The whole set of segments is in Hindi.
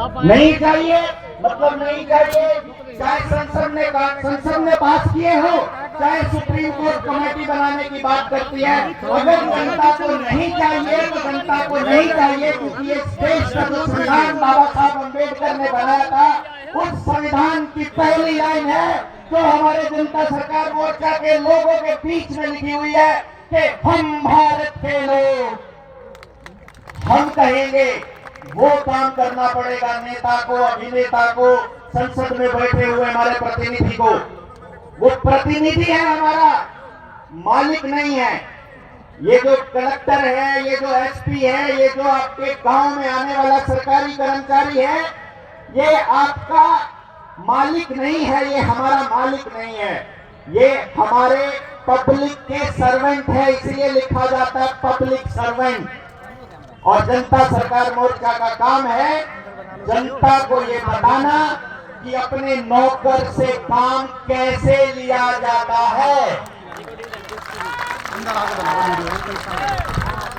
नहीं चाहिए मतलब नहीं चाहिए, चाहे संसद ने पास किए हो, चाहे सुप्रीम कोर्ट कमेटी बनाने की बात करती है। अगर जनता को नहीं चाहिए तो जनता को नहीं चाहिए, क्योंकि ये देश का जो संविधान बाबा साहब अम्बेडकर ने बनाया था, उस संविधान की पहली लाइन है जो हमारे जनता सरकार मोर्चा के लोगों के बीच में लिखी हुई है कि हम भारत के लोग। हम कहेंगे वो काम करना पड़ेगा नेता को, अभिनेता को, संसद में बैठे हुए हमारे प्रतिनिधि को। वो प्रतिनिधि है हमारा, मालिक नहीं है। ये जो कलेक्टर है, ये जो एसपी है, ये जो आपके गांव में आने वाला सरकारी कर्मचारी है, ये आपका मालिक नहीं है, ये हमारा मालिक नहीं है। ये हमारे पब्लिक के सर्वेंट है, इसलिए लिखा जाता है पब्लिक सर्वेंट। और जनता सरकार मोर्चा का काम है जनता को ये बताना कि अपने नौकर से काम कैसे लिया जाता है।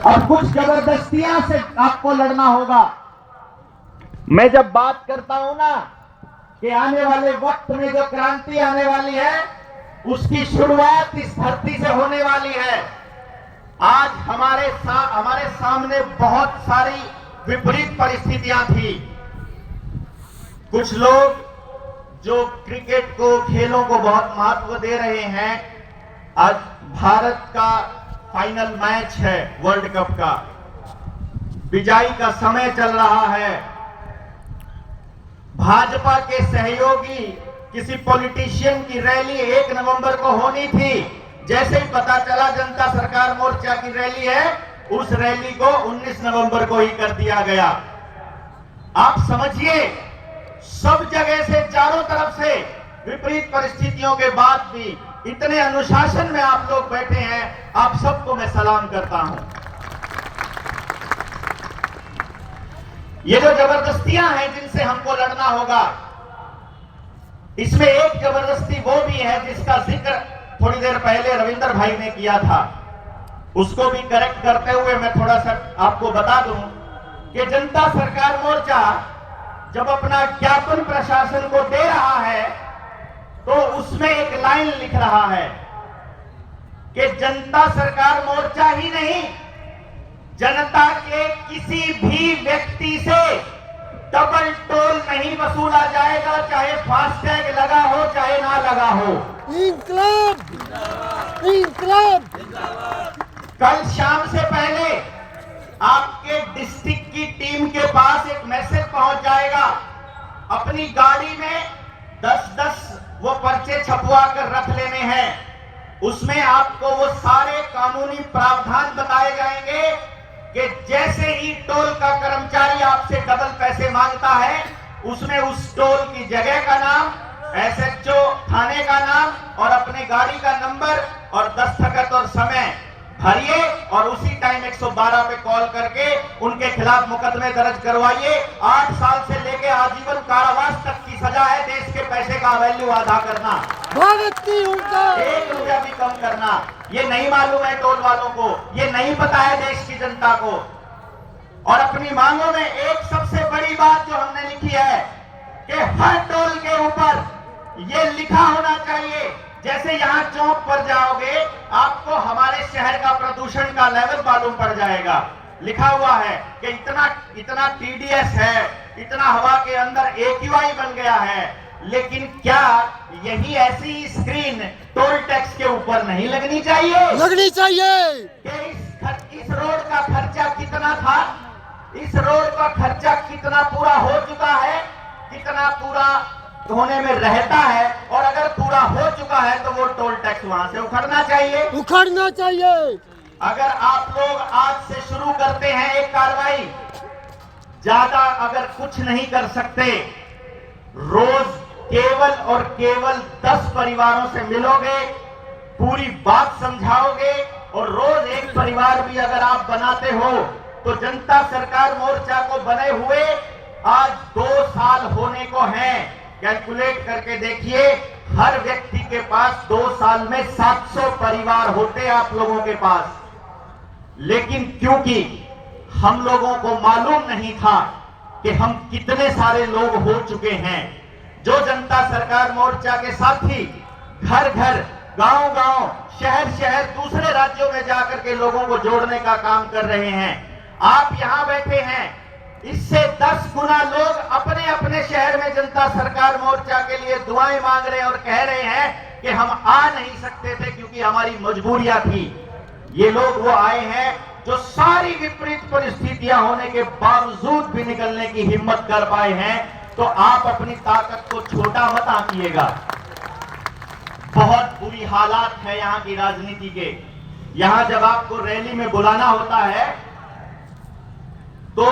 अब कुछ जबरदस्तियां से आपको लड़ना होगा। मैं जब बात करता हूं ना कि आने वाले वक्त में जो क्रांति आने वाली है, उसकी शुरुआत इस धरती से होने वाली है। आज हमारे सामने बहुत सारी विपरीत परिस्थितियां थी। कुछ लोग जो क्रिकेट को, खेलों को बहुत महत्व दे रहे हैं, आज भारत का फाइनल मैच है वर्ल्ड कप का, विजयी का समय चल रहा है। भाजपा के सहयोगी किसी पॉलिटिशियन की रैली 1 नवंबर को होनी थी, जैसे ही पता चला जनता सरकार मोर्चा की रैली है, उस रैली को 19 नवंबर को ही कर दिया गया। आप समझिए, सब जगह से, चारों तरफ से विपरीत परिस्थितियों के बाद भी इतने अनुशासन में आप लोग बैठे हैं, आप सबको मैं सलाम करता हूं। ये जो जबरदस्तियां हैं जिनसे हमको लड़ना होगा, इसमें एक जबरदस्ती वो भी है जिसका जिक्र थोड़ी देर पहले रविंदर भाई ने किया था। उसको भी करेक्ट करते हुए मैं थोड़ा सा आपको बता दूं कि जनता सरकार मोर्चा जब अपना ज्ञापन प्रशासन को दे रहा है, तो उसमें एक लाइन लिख रहा है कि जनता सरकार मोर्चा ही नहीं, जनता के किसी भी व्यक्ति से डबल टोल नहीं वसूला जाएगा, चाहे फास्टैग लगा हो चाहे ना लगा हो। इंकलाब! इंकलाब! कल शाम से पहले आपके डिस्ट्रिक्ट की टीम के पास एक मैसेज पहुंच जाएगा। अपनी गाड़ी में 10-10 वो पर्चे छपवा कर रख लेने हैं। उसमें आपको वो सारे कानूनी प्रावधान बताए जाएंगे कि जैसे ही टोल का कर्मचारी आपसे डबल पैसे मांगता है, उसमें उस टोल की जगह का नाम, एसएचओ थाने का नाम और अपने गाड़ी का नंबर और दस्तखत और समय भरिए और उसी टाइम 112 पे कॉल करके उनके खिलाफ मुकदमे दर्ज करवाइए। 8 साल से लेके आजीवन कारावास तक की सजा है। देश के पैसे का वैल्यू आधा करना, भारत की उल्टा 1 रुपया भी कम करना, ये नहीं मालूम है टोल वालों को, ये नहीं पता है देश की जनता को। और अपनी मांगों में एक सबसे बड़ी बात जो हमने लिखी है कि हर टोल के ऊपर ये लिखा होना चाहिए, जैसे यहाँ चौक पर जाओगे आपको हमारे शहर का प्रदूषण का लेवल मालूम पड़ जाएगा। लिखा हुआ है कि इतना टीडीएस है, इतना हवा के अंदर एक्यूआई बन गया है। लेकिन क्या यही ऐसी स्क्रीन टोल टैक्स के ऊपर नहीं लगनी चाहिए? लगनी चाहिए। कि इस रोड का खर्चा कितना था, इस रोड का खर्चा कितना पूरा हो चुका है, कितना पूरा होने में रहता है, और अगर पूरा हो चुका है तो वो टोल टैक्स वहां से उखड़ना चाहिए। उखड़ना चाहिए। अगर आप लोग आज से शुरू करते हैं एक कार्रवाई, ज्यादा अगर कुछ नहीं कर सकते, रोज केवल और केवल 10 परिवारों से मिलोगे, पूरी बात समझाओगे और रोज एक परिवार भी अगर आप बनाते हो, तो जनता सरकार मोर्चा को बने हुए आज 2 साल होने को हैं। कैलकुलेट करके देखिए, हर व्यक्ति के पास 2 साल में 700 परिवार होते आप लोगों के पास। लेकिन क्योंकि हम लोगों को मालूम नहीं था कि हम कितने सारे लोग हो चुके हैं जो जनता सरकार मोर्चा के साथी घर घर, गांव गांव, शहर शहर, दूसरे राज्यों में जाकर के लोगों को जोड़ने का काम कर रहे हैं। आप यहां बैठे हैं, इससे 10 गुना लोग अपने अपने शहर में जनता सरकार मोर्चा के लिए दुआएं मांग रहे हैं और कह रहे हैं कि हम आ नहीं सकते थे क्योंकि हमारी मजबूरियां थी। ये लोग वो आए हैं जो सारी विपरीत परिस्थितियां होने के बावजूद भी निकलने की हिम्मत कर पाए हैं। तो आप अपनी ताकत को छोटा मत आंकिएगा। बहुत बुरी हालात है यहां की राजनीति के। यहां जब आपको रैली में बुलाना होता है तो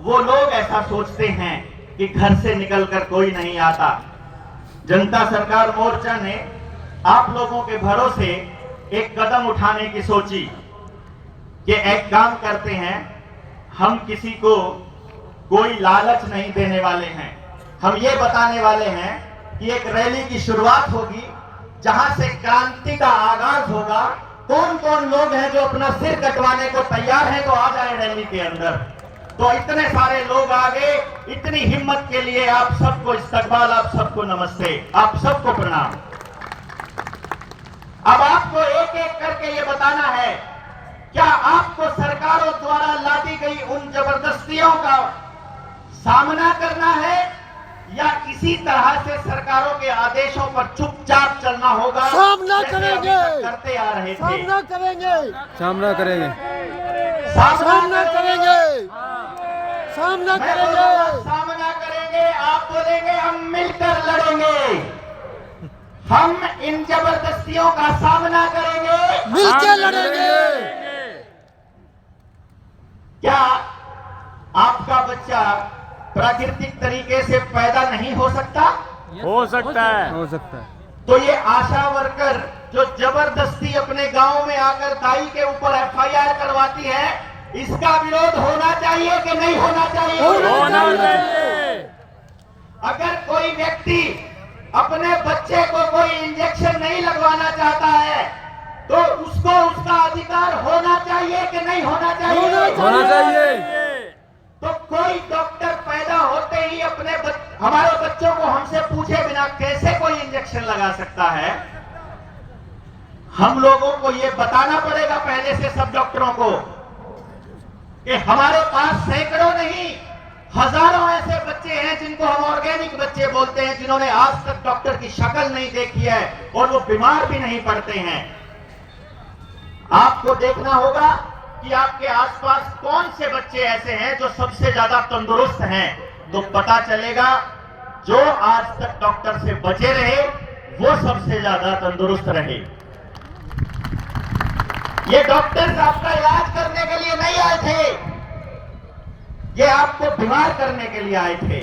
वो लोग ऐसा सोचते हैं कि घर से निकलकर कोई नहीं आता। जनता सरकार मोर्चा ने आप लोगों के भरोसे एक कदम उठाने की सोची कि एक काम करते हैं, हम किसी को कोई लालच नहीं देने वाले हैं। हम ये बताने वाले हैं कि एक रैली की शुरुआत होगी जहां से क्रांति का आगाज होगा। कौन कौन लोग हैं जो अपना सिर कटवाने को तैयार हैं तो आ जाए रैली के अंदर। तो इतने सारे लोग आ गए, इतनी हिम्मत के लिए आप सबको इस्तकबाल, आप सबको नमस्ते, आप सबको प्रणाम। अब आपको एक एक करके ये बताना है, क्या आपको सरकारों द्वारा लादी गई उन जबरदस्तियों का सामना करना है या इसी तरह से सरकारों के आदेशों पर चुपचाप चलना होगा? सामना जैसे करेंगे, अभी तक करते आ रहे थे। सामना करेंगे, सामना करेंगे, सामना करेंगे, सामना मैं करेंगे। बोलूंगा सामना करेंगे, आप बोलेंगे हम मिलकर लड़ेंगे। हम इन जबरदस्तियों का सामना करेंगे, मिलकर लड़ेंगे। क्या आपका बच्चा प्राकृतिक तरीके से पैदा नहीं हो सकता? हो सकता है। हो सकता है। तो ये आशा वर्कर जो जबरदस्ती अपने गांव में आकर दाई के ऊपर एफआईआर करवाती है, इसका विरोध होना चाहिए कि नहीं होना चाहिए? होना चाहिए। अगर कोई व्यक्ति अपने बच्चे को कोई इंजेक्शन नहीं लगवाना चाहता है तो उसको उसका अधिकार होना चाहिए कि नहीं होना चाहिए? होना चाहिए। तो कोई डॉक्टर पैदा होते ही हमारे बच्चों को हमसे पूछे बिना कैसे कोई इंजेक्शन लगा सकता है? हम लोगों को यह बताना पड़ेगा पहले से सब डॉक्टरों को कि हमारे पास सैकड़ों नहीं हजारों ऐसे बच्चे हैं जिनको हम ऑर्गेनिक बच्चे बोलते हैं, जिन्होंने आज तक डॉक्टर की शक्ल नहीं देखी है और वो बीमार भी नहीं पड़ते हैं। आपको देखना होगा कि आपके आसपास कौन से बच्चे ऐसे हैं जो सबसे ज्यादा तंदुरुस्त हैं, तो पता चलेगा जो आज तक डॉक्टर से बचे रहे वो सबसे ज्यादा तंदुरुस्त रहे। ये डॉक्टर्स आपका इलाज करने के लिए नहीं आए थे, ये आपको बीमार करने के लिए आए थे।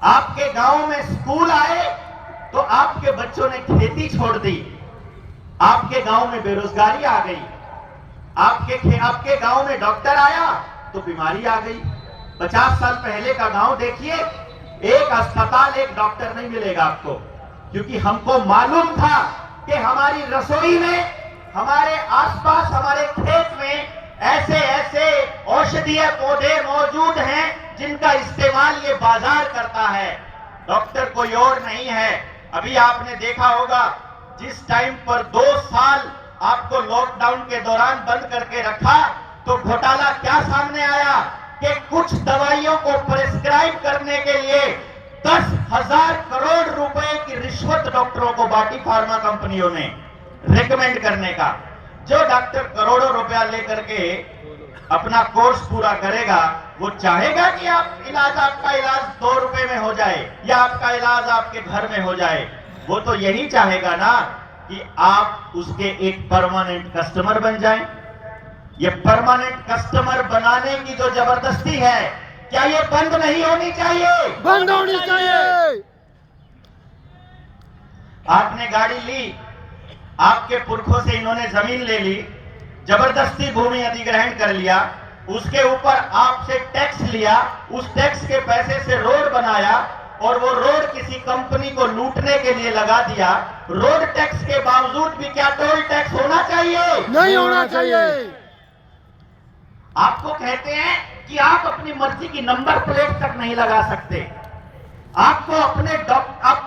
आपके गांव में स्कूल आए तो आपके बच्चों ने खेती छोड़ दी, आपके गांव में बेरोजगारी आ गई, आपके गांव में डॉक्टर आया तो बीमारी आ गई। 50 साल पहले का गांव देखिए, एक अस्पताल, एक डॉक्टर नहीं मिलेगा आपको, क्योंकि हमको मालूम था कि हमारी रसोई में, हमारे आसपास, हमारे खेत में ऐसे ऐसे औषधीय पौधे मौजूद हैं जिनका इस्तेमाल ये बाजार करता है। डॉक्टर कोई और नहीं है। अभी आपने देखा होगा जिस टाइम पर 2 साल आपको लॉकडाउन के दौरान बंद करके रखा तो घोटाला क्या सामने आया कि कुछ दवाइयों को प्रिस्क्राइब करने के लिए 10,000 करोड़ रुपए की रिश्वत डॉक्टरों को बांटी फार्मा कंपनियों ने रिकमेंड करने का। जो डॉक्टर करोड़ों रुपया लेकर के अपना कोर्स पूरा करेगा वो चाहेगा कि आपका इलाज 2 रुपए में हो जाए या आपका इलाज आपके घर में हो जाए। वो तो यही चाहेगा ना कि आप उसके एक परमानेंट कस्टमर बन जाएं। ये परमानेंट कस्टमर बनाने की जो जबरदस्ती है, क्या ये बंद नहीं होनी चाहिए? बंद होनी चाहिए। आपने गाड़ी ली, आपके पुरखों से इन्होंने जमीन ले ली, जबरदस्ती भूमि अधिग्रहण कर लिया, उसके ऊपर आपसे टैक्स लिया, उस टैक्स के पैसे से रोड बनाया और वो रोड किसी कंपनी को लूटने के लिए लगा दिया। रोड टैक्स के बावजूद भी क्या टोल टैक्स होना चाहिए? नहीं होना चाहिए। आपको कहते हैं कि आप अपनी मर्जी की नंबर प्लेट तक नहीं लगा सकते। आपको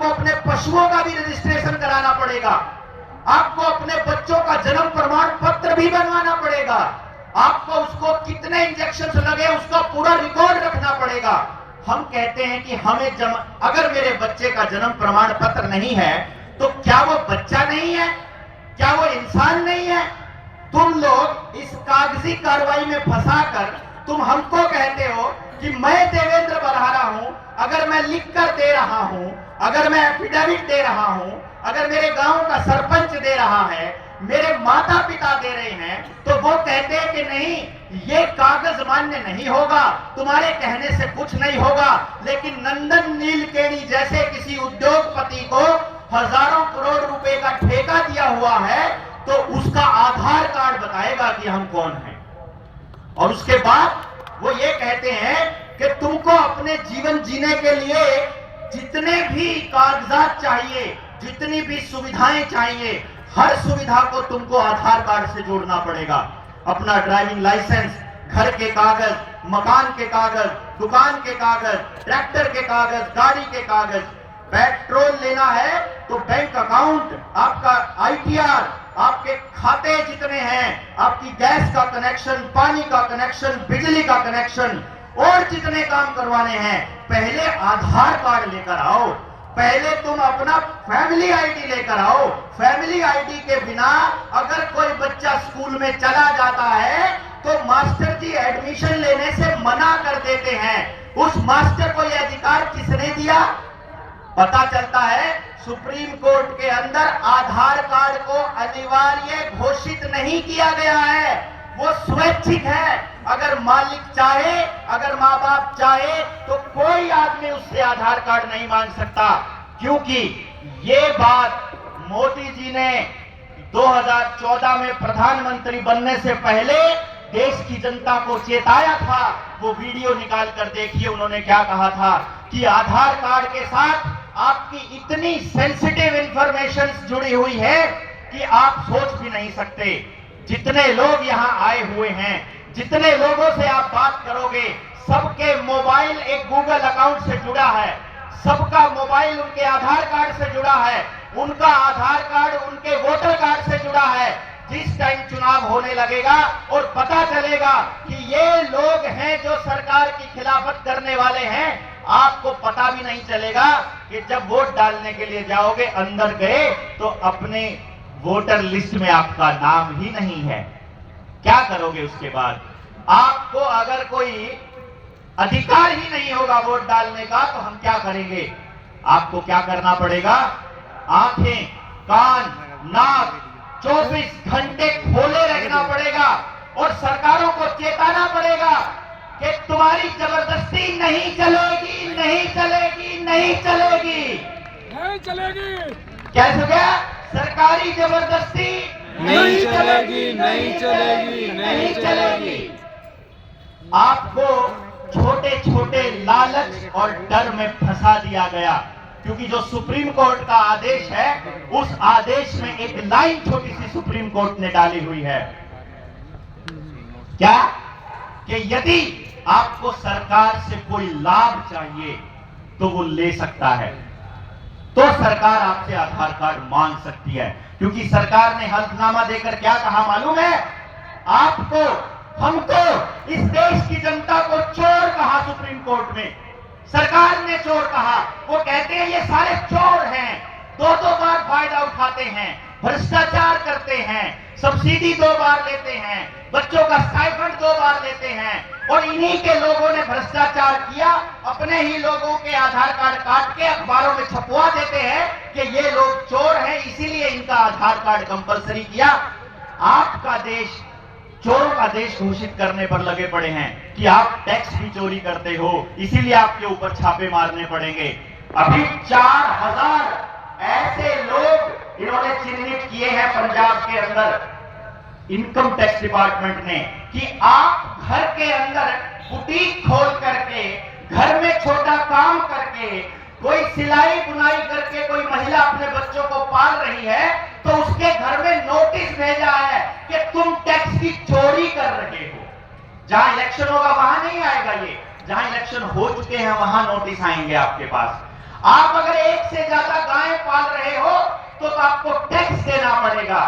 अपने पशुओं का भी रजिस्ट्रेशन कराना पड़ेगा। आपको अपने बच्चों का जन्म प्रमाण पत्र भी बनवाना पड़ेगा। आपको उसको कितने इंजेक्शन लगे उसका पूरा रिकॉर्ड रखना पड़ेगा। हम कहते हैं कि अगर मेरे बच्चे का जन्म प्रमाण पत्र नहीं है तो क्या वो बच्चा नहीं है? क्या वो इंसान नहीं है? तुम लोग इस कागजी कार्रवाई में फंसाकर तुम हमको कहते हो कि मैं देवेंद्र बरहारा हूं, अगर मैं लिख कर दे रहा हूं, अगर मैं एफिडेविट दे रहा हूं, अगर मेरे गांव का सरपंच दे रहा है, मेरे माता पिता दे रहे हैं, तो वो कहते हैं कि नहीं, ये कागज मान्य नहीं होगा, तुम्हारे कहने से कुछ नहीं होगा। लेकिन नंदन नीलकेणी जैसे किसी उद्योगपति को हजारों करोड़ रुपए का ठेका दिया हुआ है तो उसका आधार कार्ड बताएगा कि हम कौन हैं। और उसके बाद वो ये कहते हैं कि तुमको अपने जीवन जीने के लिए जितने भी कागजात चाहिए, जितनी भी सुविधाएं चाहिए, हर सुविधा को तुमको आधार कार्ड से जोड़ना पड़ेगा। अपना ड्राइविंग लाइसेंस, घर के कागज, मकान के कागज, दुकान के कागज, ट्रैक्टर के कागज, गाड़ी के कागज, पेट्रोल लेना है तो बैंक अकाउंट, आपका ITR, आपके खाते जितने हैं, आपकी गैस का कनेक्शन, पानी का कनेक्शन, बिजली का कनेक्शन और जितने काम करवाने हैं, पहले आधार कार्ड लेकर आओ। पहले तुम अपना फैमिली आईडी लेकर आओ। फैमिली आईडी के बिना अगर कोई बच्चा स्कूल में चला जाता है तो मास्टर जी एडमिशन लेने से मना कर देते हैं। उस मास्टर को यह अधिकार किसने दिया? पता चलता है सुप्रीम कोर्ट के अंदर आधार कार्ड को अनिवार्य घोषित नहीं किया गया है, वो स्वैच्छिक है। अगर मालिक चाहे, अगर माँ बाप चाहे तो कोई आदमी उससे आधार कार्ड नहीं मांग सकता, क्योंकि ये बात मोदी जी ने 2014 में प्रधानमंत्री बनने से पहले देश की जनता को चेताया था। वो वीडियो निकाल कर देखिए, उन्होंने क्या कहा था कि आधार कार्ड के साथ आपकी इतनी सेंसिटिव इंफॉर्मेशन जुड़ी हुई है कि आप सोच भी नहीं सकते। जितने लोग यहाँ आए हुए हैं, जितने लोगों से आप बात करोगे, सबके मोबाइल एक गूगल अकाउंट से जुड़ा है, सबका मोबाइल उनके आधार कार्ड से जुड़ा है, उनका आधार कार्ड उनके वोटर कार्ड से जुड़ा है। जिस टाइम चुनाव होने लगेगा और पता चलेगा कि ये लोग हैं जो सरकार की खिलाफत करने वाले हैं, आपको पता भी नहीं चलेगा कि जब वोट डालने के लिए जाओगे, अंदर गए तो अपने वोटर लिस्ट में आपका नाम ही नहीं है। क्या करोगे उसके बाद? आपको अगर कोई अधिकार ही नहीं होगा वोट डालने का तो हम क्या करेंगे? आपको क्या करना पड़ेगा? आंखें, कान, नाक 24 घंटे खोले रखना पड़ेगा और सरकारों को चेताना पड़ेगा कि तुम्हारी जबरदस्ती नहीं चलेगी, नहीं चलेगी, नहीं चलेगी, नहीं चलेगी। कैसे हो गया? सरकारी जबरदस्ती नहीं चलेगी, नहीं चलेगी, नहीं चलेगी। आपको छोटे छोटे लालच और डर में फंसा दिया गया, क्योंकि जो सुप्रीम कोर्ट का आदेश है, उस आदेश में एक लाइन छोटी सी सुप्रीम कोर्ट ने डाली हुई है। क्या? कि यदि आपको सरकार से कोई लाभ चाहिए तो वो ले सकता है, तो सरकार आपसे आधार कार्ड मांग सकती है। क्योंकि सरकार ने हल्फनामा देकर क्या कहा मालूम है? आपको, हमको, इस देश की जनता को चोर कहा सुप्रीम कोर्ट में। सरकार ने चोर कहा। वो कहते हैं ये सारे चोर हैं, दो बार फायदा उठाते हैं, भ्रष्टाचार करते हैं, सब्सिडी 2 बार लेते हैं, बच्चों का स्टाइपेंड 2 बार लेते हैं, और इन्हीं के लोगों ने भ्रष्टाचार किया, अपने ही लोगों के आधार कार्ड काट के अखबारों में छपवा देते हैं कि ये लोग चोर हैं, इसीलिए इनका आधार कार्ड कंपलसरी किया। आपका देश चोरों का देश घोषित करने पर लगे पड़े हैं कि आप टैक्स भी चोरी करते हो, इसीलिए आपके ऊपर छापे मारने पड़ेंगे। अभी 4000 ऐसे लोग इन्होंने चिन्हित किए हैं पंजाब के अंदर, इनकम टैक्स डिपार्टमेंट ने, कि आप घर के अंदर बुटीक खोल करके, घर में छोटा काम करके, कोई सिलाई बुनाई करके कोई महिला अपने बच्चों को पाल रही है तो उसके घर में नोटिस भेजा है कि तुम टैक्स की चोरी कर रहे हो। जहां इलेक्शन होगा वहां नहीं आएगा ये, जहां इलेक्शन हो चुके हैं वहां नोटिस आएंगे आपके पास। आप अगर एक से ज्यादा गायें पाल रहे हो तो आपको टैक्स देना पड़ेगा।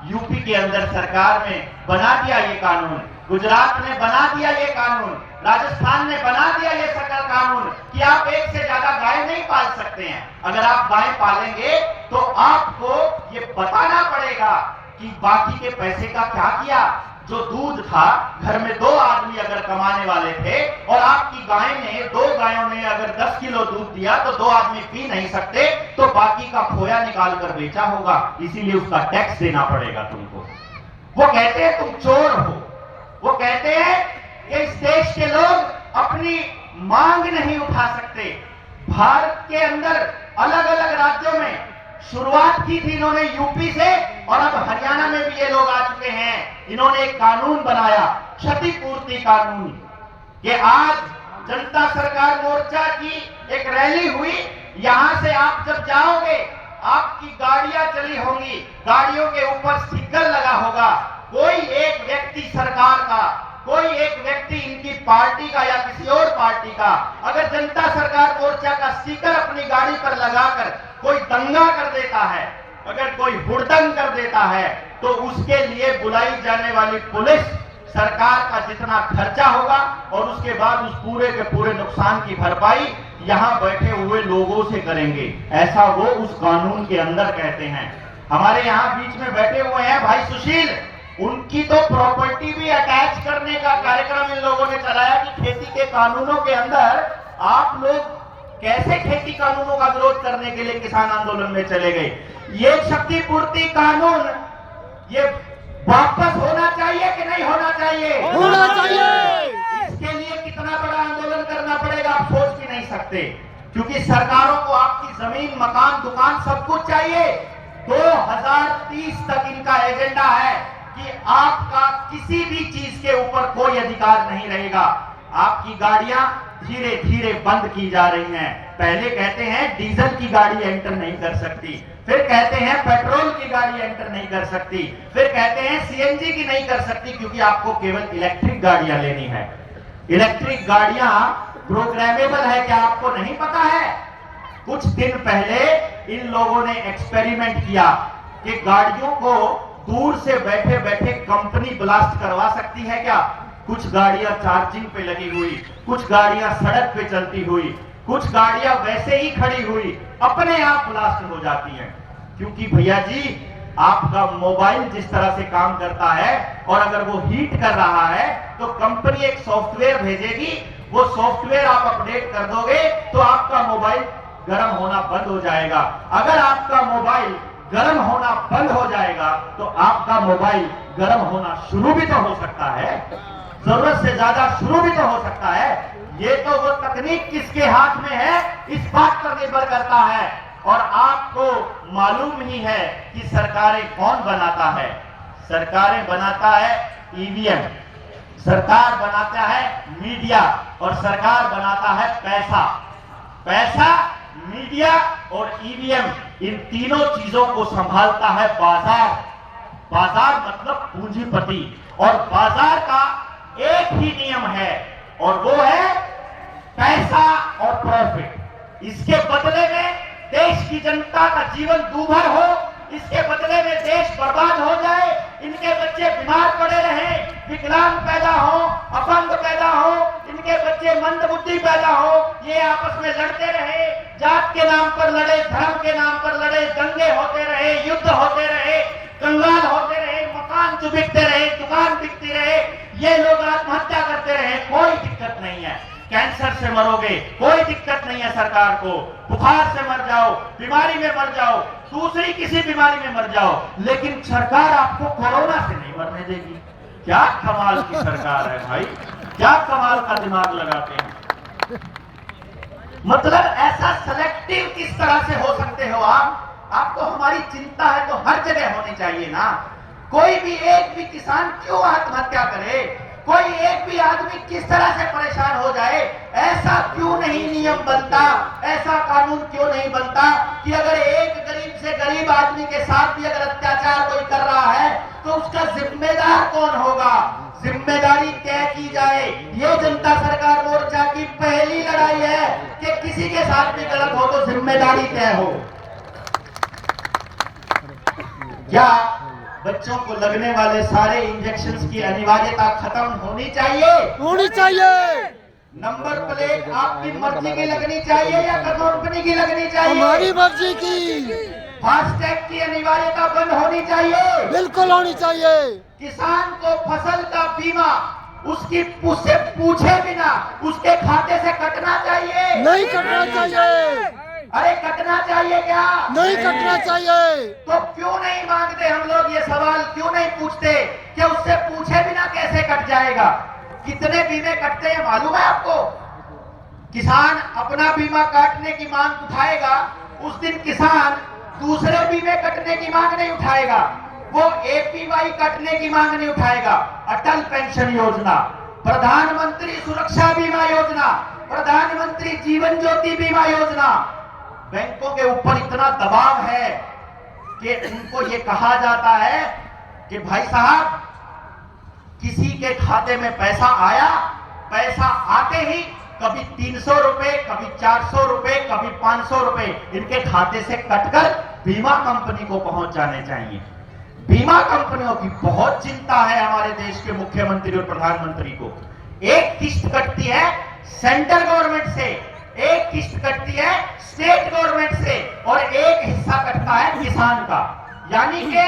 यूपी के अंदर सरकार ने बना दिया ये कानून, गुजरात ने बना दिया ये कानून, राजस्थान ने बना दिया ये सरकार कानून कि आप एक से ज्यादा गाय नहीं पाल सकते हैं। अगर आप गाय पालेंगे तो आपको ये बताना पड़ेगा कि बाकी के पैसे का क्या किया। जो दूध था, घर में 2 आदमी अगर कमाने वाले थे और आपकी गाय ने 2 गायों ने अगर 10 किलो दूध दिया तो 2 आदमी पी नहीं सकते, तो बाकी का खोया निकाल कर बेचा होगा, इसीलिए उसका टैक्स देना पड़ेगा तुमको। वो कहते हैं तुम चोर हो, वो कहते हैं कि इस देश के लोग अपनी मांग नहीं उठा सकते। भारत के अंदर अलग अलग राज्यों में शुरुआत की थी इन्होंने यूपी से, और अब हरियाणा में भी ये लोग आ चुके हैं। इन्होंने एक कानून बनाया, क्षतिपूर्ति कानून। कि आज जनता सरकार मोर्चा की एक रैली हुई, यहां से आप जब जाओगे आपकी गाड़ियां चली होंगी, गाड़ियों के ऊपर स्टिकर लगा होगा, कोई एक व्यक्ति सरकार का, कोई एक व्यक्ति इनकी पार्टी का या किसी और पार्टी का अगर जनता सरकार मोर्चा का स्टिकर अपनी गाड़ी पर लगाकर कोई दंगा कर देता है, अगर कोई हुड़दंग कर देता है, तो उसके लिए बुलाई जाने वाली पुलिस सरकार का जितना खर्चा होगा और उसके बाद उस पूरे के पूरे नुकसान की भरपाई यहां बैठे हुए लोगों से करेंगे। ऐसा वो उस कानून के अंदर कहते हैं। हमारे यहां बीच में बैठे हुए हैं भाई सुशील, उनकी तो प्रॉपर्टी भी अटैच करने का कार्यक्रम इन लोगों ने चलाया कि खेती के कानूनों के अंदर आप लोग कैसे खेती कानूनों का विरोध करने के लिए किसान आंदोलन में चले गए। ये क्षतिपूर्ति कानून ये वापस होना चाहिए कि नहीं होना चाहिए? होना चाहिए। इसके लिए कितना बड़ा आंदोलन करना पड़ेगा आप सोच भी नहीं सकते, क्योंकि सरकारों को आपकी जमीन, मकान, दुकान सब कुछ चाहिए। 2030 तक इनका एजेंडा है कि आपका किसी भी चीज के ऊपर कोई अधिकार नहीं रहेगा। आपकी गाड़ियां धीरे धीरे बंद की जा रही हैं। पहले कहते हैं डीजल की गाड़ी एंटर नहीं कर सकती, फिर कहते हैं पेट्रोल की गाड़ी एंटर नहीं कर सकती, फिर कहते हैं सीएनजी की नहीं कर सकती क्योंकि आपको केवल इलेक्ट्रिक गाड़ियां लेनी है। इलेक्ट्रिक गाड़ियां प्रोग्रामेबल है, क्या आपको नहीं पता है? कुछ दिन पहले इन लोगों ने एक्सपेरिमेंट किया कि गाड़ियों को दूर से बैठे बैठे कंपनी ब्लास्ट करवा सकती है क्या। कुछ गाड़ियां चार्जिंग पे लगी हुई, कुछ गाड़ियां सड़क पे चलती हुई, कुछ गाड़ियां वैसे ही खड़ी हुई अपने आप ब्लास्ट हो जाती हैं। क्योंकि भैया जी आपका मोबाइल जिस तरह से काम करता है और अगर वो हीट कर रहा है तो कंपनी एक सॉफ्टवेयर भेजेगी, वो सॉफ्टवेयर आप अपडेट कर दोगे तो आपका मोबाइल गर्म होना बंद हो जाएगा। अगर आपका मोबाइल गर्म होना बंद हो जाएगा तो आपका मोबाइल गर्म होना शुरू भी तो हो सकता है, जरूरत से ज्यादा शुरू भी तो हो सकता है। ये तो वो तकनीक किसके हाथ में है इस बात पर निर्भर करता है। और आपको मालूम ही है कि सरकारें कौन बनाता है। सरकारें बनाता है ईवीएम, सरकार बनाता है मीडिया और सरकार बनाता है पैसा। पैसा, मीडिया और ईवीएम, इन तीनों चीजों को संभालता है बाजार। बाजार मतलब पूंजीपति, और बाजार का एक ही नियम है और वो है पैसा और प्रॉफिट। इसके बदले में देश की जनता का जीवन दूभर हो, इसके बदले में देश बर्बाद हो जाए, इनके बच्चे बीमार पड़े रहे, विकलांग पैदा हो, अपंग पैदा हो, इनके बच्चे मंदबुद्धि पैदा हो, ये आपस में लड़ते रहे, जात के नाम पर लड़े, धर्म के नाम पर लड़े, दंगे होते रहे, युद्ध होते रहे, कंगाल होते रहे, मकान बिकते रहे, दुकान बिकती रहे, ये लोग आत्महत्या करते रहे, कोई दिक्कत नहीं है। कैंसर से मरोगे कोई दिक्कत नहीं है सरकार को, बुखार से मर जाओ, बीमारी में मर जाओ, दूसरी किसी बीमारी में मर जाओ, लेकिन सरकार आपको कोरोना से नहीं मरने देगी। क्या कमाल की सरकार है भाई, क्या कमाल का दिमाग लगाते हैं। मतलब ऐसा सिलेक्टिव किस तरह से हो सकते हो आप? आपको हमारी चिंता है तो हर जगह होनी चाहिए ना। कोई भी एक भी किसान क्यों आत्महत्या करे, कोई एक भी आदमी किस तरह से परेशान हो जाए, ऐसा क्यों नहीं नियम बनता, ऐसा कानून क्यों नहीं बनता कि अगर एक गरीब से गरीब आदमी के साथ भी अगर अत्याचार कोई कर रहा है तो तो उसका जिम्मेदार कौन होगा, जिम्मेदारी तय की जाए। ये जनता सरकार मोर्चा की पहली लड़ाई है कि किसी के साथ भी गलत हो तो जिम्मेदारी तय हो। क्या बच्चों को लगने वाले सारे इंजेक्शंस की अनिवार्यता खत्म होनी चाहिए? होनी चाहिए। नंबर प्लेट आपकी मर्जी की लगनी चाहिए या कंपनी की लगनी चाहिए? हमारी मर्जी की। फास्टैग की अनिवार्यता बंद होनी चाहिए। बिल्कुल होनी चाहिए। किसान को फसल का बीमा उससे पूछे बिना उसके खाते से कटना चाहिए। नहीं कटना चाहिए। अरे कटना चाहिए क्या? नहीं कटना चाहिए। तो क्यों नहीं मांगते हम लोग ये सवाल, क्यों नहीं पूछते कि उससे पूछे बिना कैसे कट जाएगा? कितने बीमे कटते हैं मालूम है आपको? किसान अपना बीमा काटने की मांग उठाएगा, उस दिन किसान दूसरे बीमे कटने की मांग नहीं उठाएगा, वो एपीवाई कटने की मांग नहीं उठाएगा। अटल पेंशन योजना, प्रधानमंत्री सुरक्षा बीमा योजना, प्रधानमंत्री जीवन ज्योति बीमा योजना, बैंकों के ऊपर इतना दबाव है कि उनको ये कहा जाता है कि भाई साहब किसी के खाते में पैसा आया, पैसा आते ही कभी 300 रुपए, कभी 400 रुपए, कभी 500 रुपए इनके खाते से कटकर बीमा कंपनी को पहुंच जाने चाहिए। बीमा कंपनियों की बहुत चिंता है हमारे देश के मुख्यमंत्री और प्रधानमंत्री को। एक किस्त कटती है सेंट्रल गवर्नमेंट से, एक किस्त कटती है स्टेट गवर्नमेंट से और एक हिस्सा कटता है किसान का। यानी कि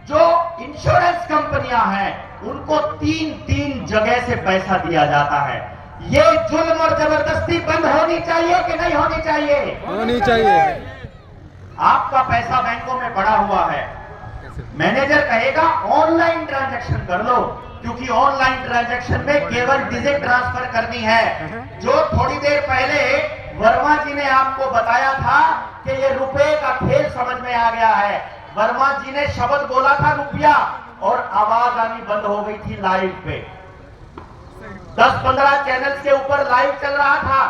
जो इंश्योरेंस कंपनियां हैं उनको तीन जगह से पैसा दिया जाता है। ये जुल्म और जबरदस्ती बंद होनी चाहिए कि नहीं होनी चाहिए? होनी चाहिए। आपका पैसा बैंकों में पड़ा हुआ है, मैनेजर कहेगा ऑनलाइन ट्रांजैक्शन कर लो, क्योंकि ऑनलाइन ट्रांजैक्शन में केवल डिजिट ट्रांसफर करनी है। जो थोड़ी देर पहले वर्मा जी ने आपको बताया था कि ये रुपए का खेल समझ में आ गया है। वर्मा जी ने शब्द बोला था रुपया और आवाज आनी बंद हो गई थी लाइव पे। 10-15 चैनल्स के ऊपर लाइव चल रहा था।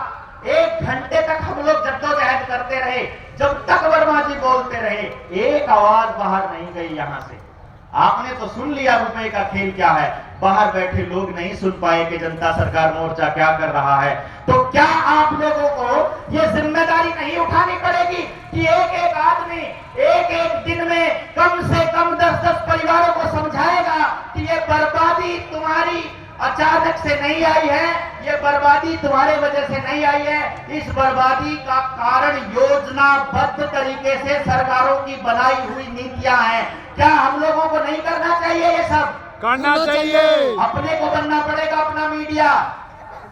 1 घंटे तक हम लोग जद्दोजहद करते रहे, जब तक वर्मा जी बोलते रहे, एक आवाज बाहर नहीं गई यहां से। आपने तो सुन लिया रुपए का खेल क्या है, बाहर बैठे लोग नहीं सुन पाए कि जनता सरकार मोर्चा क्या कर रहा है। तो क्या आप लोगों को ये जिम्मेदारी नहीं उठानी पड़ेगी कि एक आदमी एक दिन में कम से कम 10-10 परिवारों को समझाएगा कि ये बर्बादी तुम्हारी अचानक से नहीं आई है, ये बर्बादी तुम्हारे वजह से नहीं आई है, इस बर्बादी का कारण योजनाबद्ध तरीके से सरकारों की बनाई हुई नीतियां हैं। क्या हम लोगों को नहीं करना चाहिए ये सब? करना चाहिए। अपने को बनना पड़ेगा अपना मीडिया।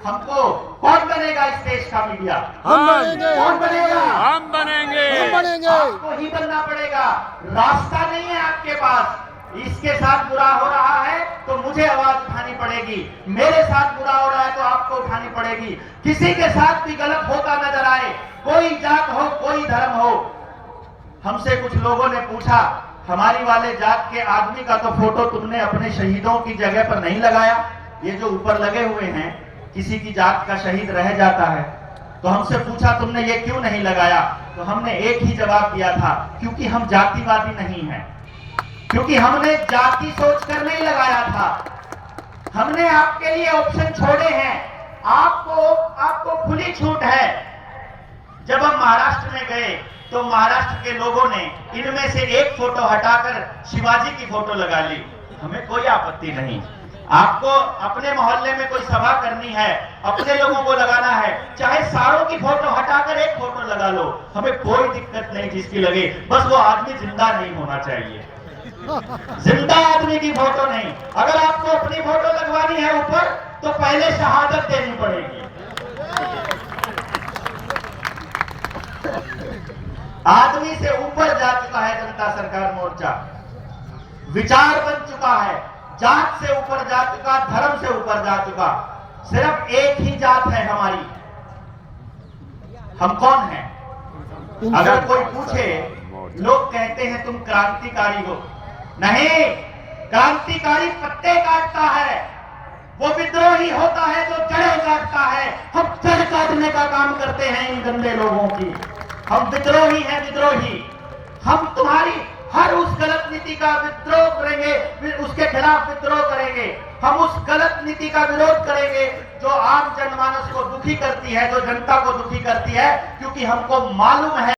हमको कौन बनेगा इस देश का मीडिया? हम बनेंगे। कौन बनेगा? हम बनेंगे। हम बनेंगे। आपको ही बनना पड़ेगा। रास्ता नहीं है आपके पास। इसके साथ बुरा हो रहा है तो मुझे आवाज उठानी पड़ेगी, मेरे साथ बुरा हो रहा है तो आपको उठानी पड़ेगी। किसी के साथ भी गलत होता नजर आए, कोई जात हो कोई धर्म हो। हमसे कुछ लोगों ने पूछा, हमारी वाले जात के आदमी का तो फोटो तुमने अपने शहीदों की जगह पर नहीं लगाया, ये जो ऊपर लगे हुए हैं, किसी की जात का शहीद रह जाता है तो हमसे पूछा तुमने ये क्यों नहीं लगाया? तो हमने एक ही जवाब दिया था, क्योंकि हम जातिवादी नहीं हैं, क्योंकि हमने जाति सोचकर नहीं लगाया था। हमने आपके लिए ऑप्शन छोड़े हैं। आपको खुली छूट है। जब हम महाराष्ट्र में गए तो महाराष्ट्र के लोगों ने इनमें से एक फोटो हटाकर शिवाजी की फोटो लगा ली, हमें कोई आपत्ति नहीं। आपको अपने मोहल्ले में कोई सभा करनी है, अपने लोगों को लगाना है, चाहे सारों की फोटो हटाकर एक फोटो लगा लो, हमें कोई दिक्कत नहीं जिसकी लगे, बस वो आदमी जिंदा नहीं होना चाहिए। जिंदा आदमी की फोटो नहीं। अगर आपको अपनी फोटो लगवानी है ऊपर तो पहले शहादत देनी पड़ेगी। आदमी से ऊपर जा चुका है जनता सरकार मोर्चा, विचार बन चुका है, जात से ऊपर जा चुका, धर्म से ऊपर जा चुका। सिर्फ एक ही जात है हमारी। हम कौन हैं? अगर कोई पूछे, लोग कहते हैं तुम क्रांतिकारी हो। नहीं, क्रांतिकारी पत्ते काटता है, वो विद्रोही होता है जो जड़ें काटता है। हम जड़ काटने का काम करते हैं इन गंदे लोगों की। हम विद्रोही हैं, विद्रोही। हम तुम्हारी हर उस गलत नीति का विद्रोह करेंगे, फिर उसके खिलाफ विद्रोह करेंगे। हम उस गलत नीति का विरोध करेंगे जो आम जनमानस को दुखी करती है, जो जनता को दुखी करती है, क्योंकि हमको मालूम है